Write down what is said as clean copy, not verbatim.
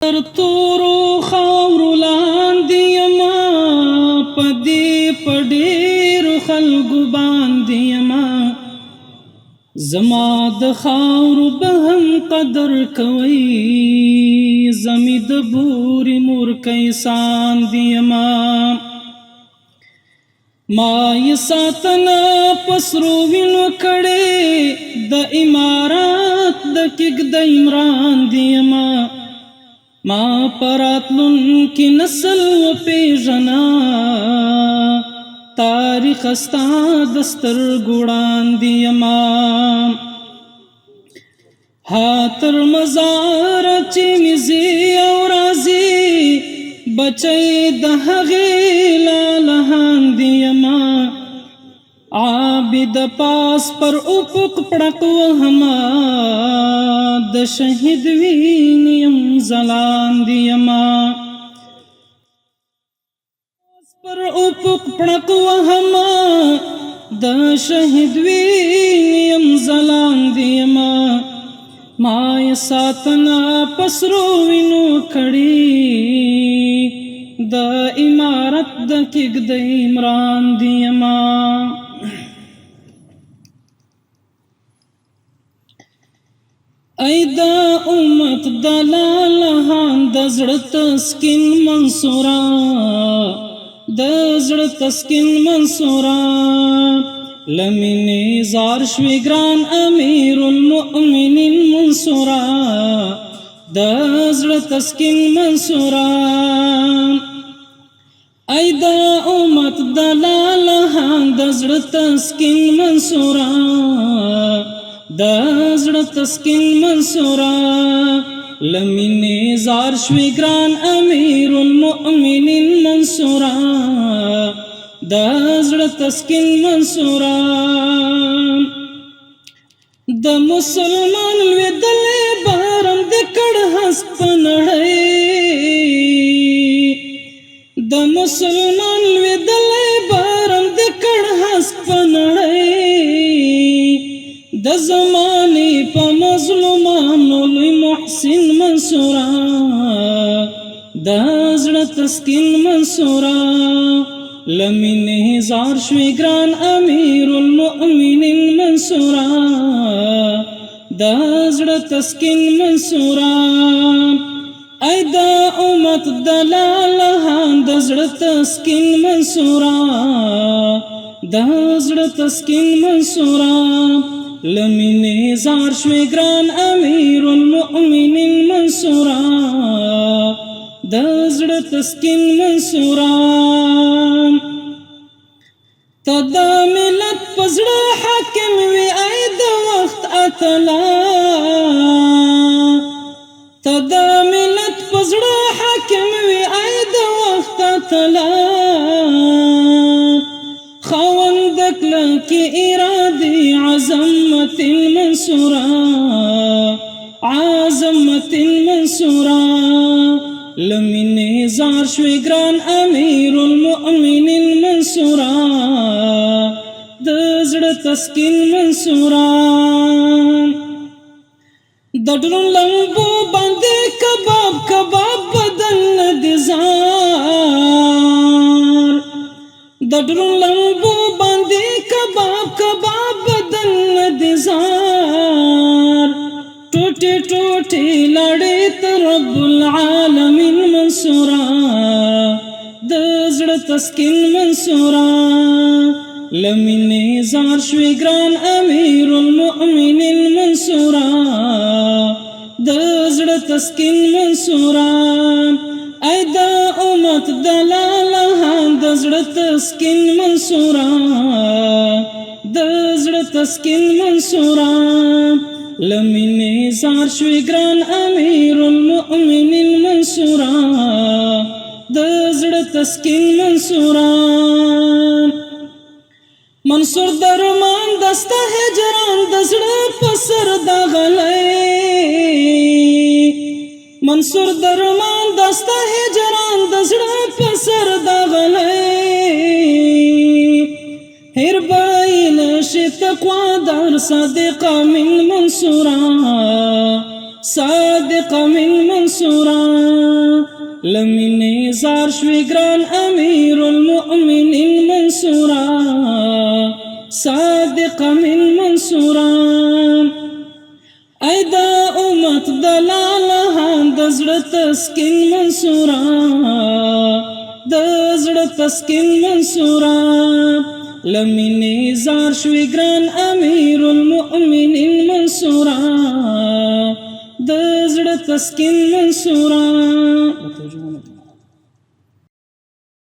تر تورو خاورو لاندې یما پدې په ډېرو خلکو باندې یما زما د خاورو به هم قدر کوئ زمې د بورې مورکۍ ساندې یما ما یې ساتنه په سرو وینو کړې د امارات د کږدۍ مراندې یما ما پراتلونکي نسل وپېژنه تاریخ ستا د سترګو وړاندې یما ها تر مزاره چې مې ځې او راځې بچی د هغې لالهاندې یما عابد پاس پر افق پړق وهمه د شهید وینې یم ځلاندې یما پر افق پړق وهمه د شهید وینې یم ځلاندې یما ما یې ساتنه په سرو وینو کړې د امارت د کږدۍ مراندې یما ای دا امت د لالهان د زړه تسکین منصوره د زړه تسکین منصوره لمینې زار شوی ګران امیر المؤمنین منصوره د زړه تسکین منصوره ای دا امت د لالهان د زړه تسکین منصوره د زړه تسکین منصوره لمینې زار شوی ګران امیر المؤمنین منصوره د زړه تسکین منصوره د مسلمان لوېدلې بارم د کړ هسک په نړۍ د مسلمان لوېدلې بارم د کړ هسک په نړۍ د زمانې په مظلومانو لوی محسن منصوره د زړه تسکین منصوره لمینې زار شوی ګران امیر المؤمنین منصوره د زړه تسکین منصوره ای دا امت د لالهان د زړه تسکین منصوره د زړه تسکین منصوره لمینې زار شوی ګران امیر المؤمنین منصوره د زړه تسکین منصوره ته د ملت په زړه حاکم وي ای د وخت اتلا ته د ملت په زړه حاکم وي ای د وخت اتلا خاوند کلکې ارادې عظمت منصوره عظمت منصوره لمینې زار شوی ګران امیر المؤمنین منصوره د زړه تسکین منصوره د ډرون لمبو باندې کباب کباب بدن د زار د ډرون لمبو باندې کباب کباب بدن د زار ټوټې ټوټې لاړې ته رب العالمین منصوره د زړه تسکین منصوره لمینې زار شوی ګران امیر المؤمنین منصوره د زړه تسکین منصوره ای دا امت د لالهان د زړه تسکین منصوره د زړه تسکین منصوره لمینې زار شوی ګران امیر المؤمنین منصوره د زړه تسکین منصوره منصور درمان دسته هجران د زړه په سر دغلی منصور درمان دسته هجران د زړه په سر دغلی هر بایل شي تقوا دار صادقه من منصوره صادقه من منصوره لمینې زار شوی ګران امیر المؤمنین منصورا صادق من منصورا ای دا امت دلاله د زړه تسکین منصورا د زړه تسکین منصورا لمینې زار شوی ګران امیر المؤمنین منصورا د زړه تسکین منصورا